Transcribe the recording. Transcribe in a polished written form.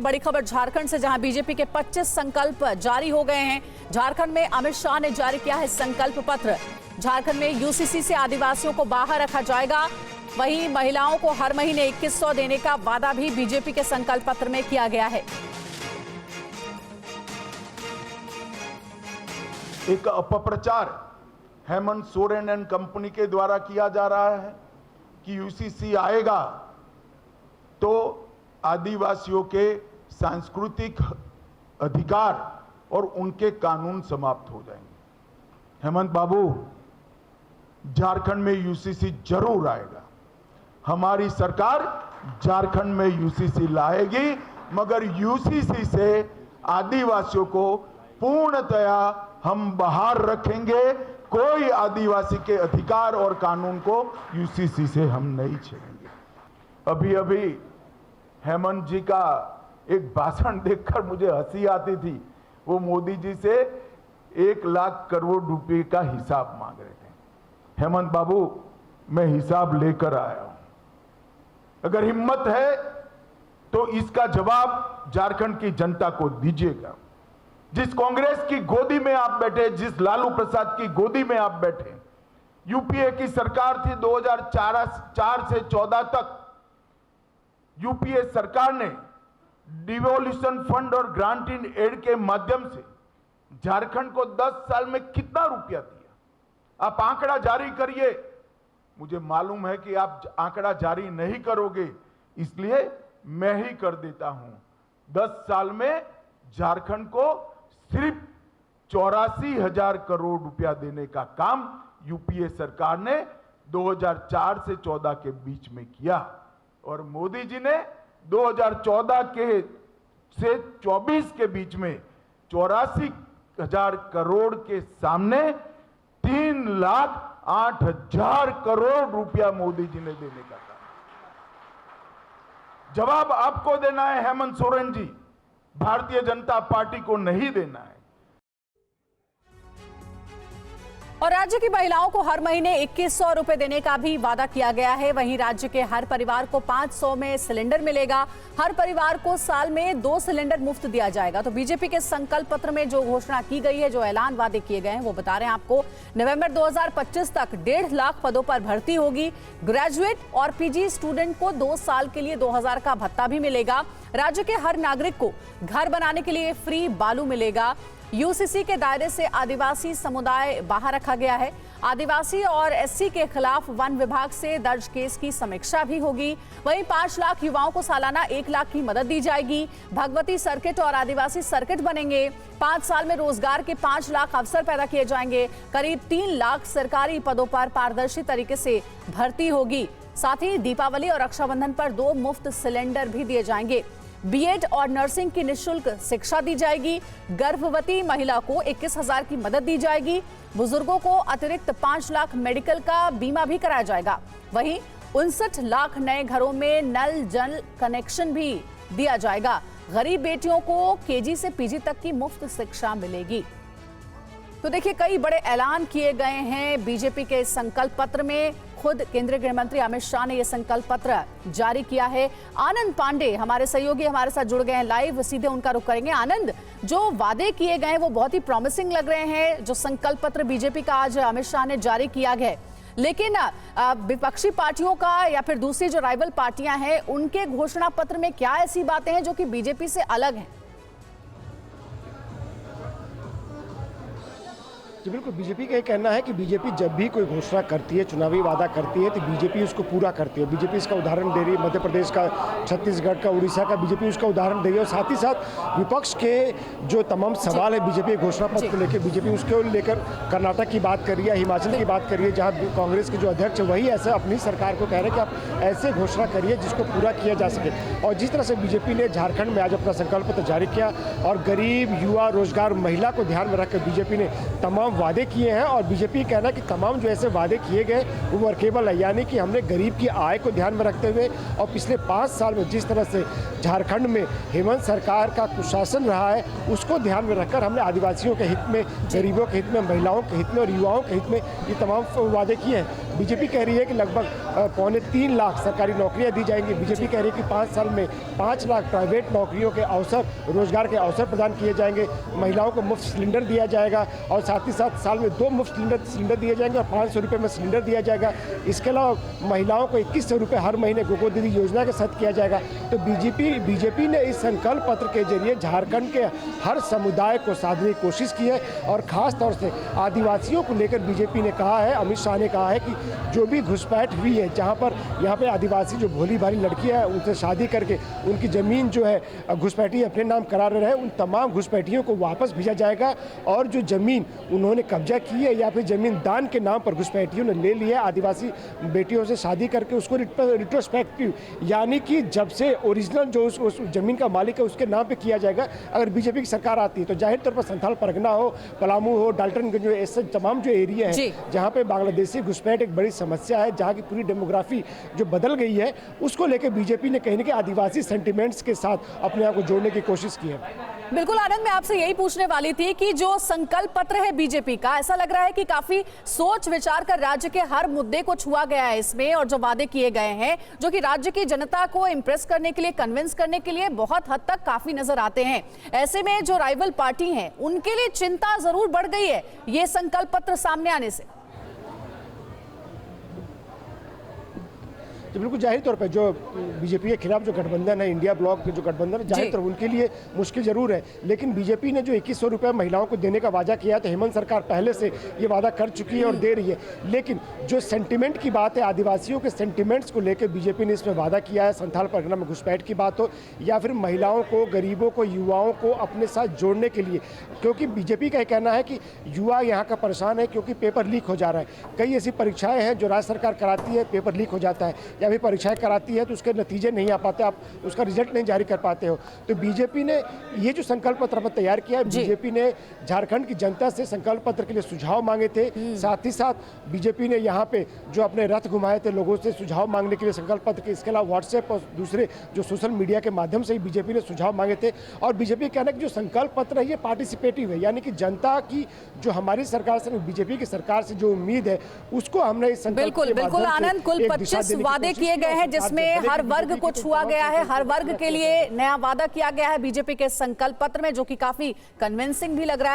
बड़ी खबर झारखंड से, जहां बीजेपी के 25 संकल्प जारी हो गए हैं। झारखंड में अमित शाह ने जारी किया है संकल्प पत्र। झारखंड में यूसीसी से आदिवासियों को बाहर रखा जाएगा। वहीं महिलाओं को हर महीने 2100 देने का वादा भी बीजेपी के संकल्प पत्र में किया गया है। एक अपप्रचार हेमंत सोरेन एंड कंपनी के द्वारा किया जा रहा है कि यूसीसी आएगा तो आदिवासियों के सांस्कृतिक अधिकार और उनके कानून समाप्त हो जाएंगे। हेमंत बाबू, झारखंड में यूसीसी जरूर आएगा। हमारी सरकार झारखंड में यूसीसी लाएगी, मगर यूसीसी से आदिवासियों को पूर्णतया हम बाहर रखेंगे। कोई आदिवासी के अधिकार और कानून को यूसीसी से हम नहीं छेड़ेंगे। अभी अभी हेमंत जी का एक भाषण देखकर मुझे हंसी आती थी। वो मोदी जी से 1 लाख करोड़ रुपए का हिसाब मांग रहे थे। हेमंत बाबू, मैं हिसाब लेकर आया हूं। अगर हिम्मत है तो इसका जवाब झारखंड की जनता को दीजिएगा। जिस कांग्रेस की गोदी में आप बैठे, जिस लालू प्रसाद की गोदी में आप बैठे, यूपीए की सरकार थी 2004 से 14 तक। यूपीए सरकार ने डिवोल्यूशन फंड और ग्रांट इन एड के माध्यम से झारखंड को 10 साल में कितना रुपया दिया? आप आंकड़ा जारी करिए। मुझे मालूम है कि आप आंकड़ा जारी नहीं करोगे, इसलिए मैं ही कर देता हूं। 10 साल में झारखंड को सिर्फ 84,000 करोड़ रुपया देने का काम यूपीए सरकार ने 2004 से 14 के बीच में किया। और मोदी जी ने 2014 से 24 के बीच में 84,000 करोड़ के सामने 3,08,000 करोड़ रुपया मोदी जी ने देने का काम। जवाब आपको देना है हेमंत सोरेन जी, भारतीय जनता पार्टी को नहीं देना है। और राज्य की महिलाओं को हर महीने 2100 रुपए देने का भी वादा किया गया है। वहीं राज्य के हर परिवार को 500 में सिलेंडर मिलेगा। हर परिवार को साल में 2 सिलेंडर मुफ्त दिया जाएगा। तो बीजेपी के संकल्प पत्र में जो घोषणा की गई है, जो ऐलान वादे किए गए हैं, वो बता रहे हैं आपको। नवंबर 2025 तक 1.5 लाख पदों पर भर्ती होगी। ग्रेजुएट और पीजी स्टूडेंट को 2 साल के लिए 2000 का भत्ता भी मिलेगा। राज्य के हर नागरिक को घर बनाने के लिए फ्री बालू मिलेगा। यूसीसी के दायरे से आदिवासी समुदाय बाहर रखा गया है। आदिवासी और एससी के खिलाफ वन विभाग से दर्ज केस की समीक्षा भी होगी। वहीं 5 लाख युवाओं को सालाना 1 लाख की मदद दी जाएगी। भगवती सर्किट और आदिवासी सर्किट बनेंगे। 5 साल में रोजगार के 5 लाख अवसर पैदा किए जाएंगे। करीब 3 लाख सरकारी पदों पर पारदर्शी तरीके से भर्ती होगी। साथ ही दीपावली और रक्षाबंधन पर 2 मुफ्त सिलेंडर भी दिए जाएंगे। बीएड और नर्सिंग की निःशुल्क शिक्षा दी जाएगी। गर्भवती महिला को 21,000 की मदद दी जाएगी। बुजुर्गों को अतिरिक्त 5 लाख मेडिकल का बीमा भी कराया जाएगा। वहीं 59 लाख नए घरों में नल जल कनेक्शन भी दिया जाएगा। गरीब बेटियों को केजी से पीजी तक की मुफ्त शिक्षा मिलेगी। तो देखिए, कई बड़े ऐलान किए गए हैं बीजेपी के संकल्प पत्र में। खुद केंद्रीय गृह मंत्री अमित शाह ने यह संकल्प पत्र जारी किया है। आनंद पांडे हमारे सहयोगी हमारे साथ जुड़ गए हैं लाइव, सीधे उनका रुख करेंगे। आनंद, जो वादे किए गए हैं वो बहुत ही प्रॉमिसिंग लग रहे हैं, जो संकल्प पत्र बीजेपी का आज अमित शाह ने जारी किया है। लेकिन विपक्षी पार्टियों का या फिर दूसरी जो राइवल पार्टियां हैं, उनके घोषणा पत्र में क्या ऐसी बातें हैं जो कि बीजेपी से अलग हैं? जी बिल्कुल, बीजेपी का ये कहना है कि बीजेपी जब भी कोई घोषणा करती है, चुनावी वादा करती है, तो बीजेपी उसको पूरा करती है। बीजेपी इसका उदाहरण दे रही है, मध्य प्रदेश का, छत्तीसगढ़ का, उड़ीसा का, बीजेपी उसका उदाहरण दे रही है। और साथ ही साथ विपक्ष के जो तमाम सवाल है बीजेपी घोषणा पत्र को लेकर, बीजेपी उसको लेकर कर्नाटक की बात कर रही है, हिमाचल की बात कर रही है, जहाँ कांग्रेस के जो अध्यक्ष है वही ऐसा अपनी सरकार को कह रहे हैं कि आप ऐसे घोषणा करिए जिसको पूरा किया जा सके। और जिस तरह से बीजेपी ने झारखंड में आज अपना संकल्प पत्र जारी किया और गरीब, युवा, रोजगार, महिला को ध्यान में रखकर बीजेपी ने तमाम वादे किए हैं। और बीजेपी कहना है कि तमाम जो ऐसे वादे किए गए वो वर्केबल है, यानी कि हमने गरीब की आय को ध्यान में रखते हुए और पिछले 5 साल में जिस तरह से झारखंड में हेमंत सरकार का कुशासन रहा है उसको ध्यान में रखकर हमने आदिवासियों के हित में, गरीबों के हित में, महिलाओं के हित में और युवाओं के हित में ये तमाम वादे किए हैं। बीजेपी कह रही है कि लगभग 2.25 लाख सरकारी नौकरियां दी जाएंगी। बीजेपी कह रही है कि 5 साल में 5 लाख प्राइवेट नौकरियों के अवसर, रोजगार के अवसर प्रदान किए जाएंगे। महिलाओं को मुफ्त सिलेंडर दिया जाएगा और साथ ही साथ साल में 2 मुफ्त सिलेंडर दिए जाएंगे और 500 रुपये में सिलेंडर दिया जाएगा। इसके अलावा महिलाओं को 2100 रुपये हर महीने गोगो दीदी योजना के साथ किया जाएगा। तो बीजेपी ने इस संकल्प पत्र के जरिए झारखंड के हर समुदाय को साधने की कोशिश की है और खास तौर से आदिवासियों को लेकर बीजेपी ने कहा है, अमित शाह ने कहा है कि जो भी घुसपैठ हुई है, जहां पर यहाँ पे आदिवासी जो भोली भाली लड़कियां हैं उनसे शादी करके उनकी ज़मीन जो है घुसपैठी अपने नाम करा रहे हैं, उन तमाम घुसपैठियों को वापस भेजा जाएगा। और जो ज़मीन उन्होंने कब्जा की है या फिर ज़मीन दान के नाम पर घुसपैठियों ने ले ली है आदिवासी बेटियों से शादी करके, उसको रिट्रोस्पेक्टिव यानी कि जब से ओरिजिनल जो उस ज़मीन का मालिक है उसके नाम पे किया जाएगा। अगर बीजेपी की सरकार आती है तो जाहिर तौर पर संथाल परगना हो, पलामू हो, डाल्टनगंज हो, ऐसे तमाम जो एरिया है जहाँ पे बांग्लादेशी घुसपैठ एक बड़ी समस्या है, जहाँ की पूरी डेमोग्राफी जो बदल गई है, उसको लेकर बीजेपी ने कहीं ना कहीं आदिवासी सेंटिमेंट्स के साथ अपने आप को जोड़ने की कोशिश की है। बिल्कुल आनंद, मैं आपसे यही पूछने वाली थी कि जो संकल्प पत्र है बीजेपी का, ऐसा लग रहा है कि काफी सोच विचार कर राज्य के हर मुद्दे को छुआ गया है इसमें, और जो वादे किए गए हैं जो कि राज्य की जनता को इंप्रेस करने के लिए, कन्विंस करने के लिए बहुत हद तक काफी नजर आते हैं। ऐसे में जो राइवल पार्टी हैं उनके लिए चिंता जरूर बढ़ गई है ये संकल्प पत्र सामने आने से। तो बिल्कुल जाहिर तौर पर जो बीजेपी के खिलाफ जो गठबंधन है, इंडिया ब्लॉक के जो गठबंधन है, जाहिर तौर उनके लिए मुश्किल जरूर है। लेकिन बीजेपी ने जो 2100 रुपये महिलाओं को देने का वादा किया, तो हेमंत सरकार पहले से ये वादा कर चुकी है और दे रही है। लेकिन जो सेंटिमेंट की बात है, आदिवासियों के सेंटिमेंट्स को लेकर बीजेपी ने इसमें वादा किया है, संथाल परगना में घुसपैठ की बात हो या फिर महिलाओं को, गरीबों को, युवाओं को अपने साथ जोड़ने के लिए, क्योंकि बीजेपी का कहना है कि युवा यहाँ का परेशान है क्योंकि पेपर लीक हो जा रहा है। कई ऐसी परीक्षाएं हैं जो राज्य सरकार कराती है, पेपर लीक हो जाता है, या भी परीक्षाएं कराती है तो उसके नतीजे नहीं आ पाते, आप उसका रिजल्ट नहीं जारी कर पाते हो। तो बीजेपी ने ये जो संकल्प पत्र तैयार किया है, बीजेपी ने झारखंड की जनता से संकल्प पत्र के लिए सुझाव मांगे थे। साथ ही साथ बीजेपी ने यहाँ पे जो अपने रथ घुमाए थे लोगों से सुझाव मांगने के लिए संकल्प पत्र के, इसके अलावा व्हाट्सएप और दूसरे जो सोशल मीडिया के माध्यम से ही बीजेपी ने सुझाव मांगे थे। और बीजेपी कहना कि जो संकल्प पत्र है ये पार्टिसिपेटिव है, यानी कि जनता की जो हमारी सरकार से, बीजेपी की सरकार से जो उम्मीद है उसको हमने इस बिल्कुल आनंद, कुल 25 वादे किए गए हैं जिसमें हर वर्ग को छुआ गया है, हर वर्ग के लिए नया वादा किया गया है बीजेपी के संकल्प पत्र में, जो कि काफी कन्विंसिंग भी लग रहा है।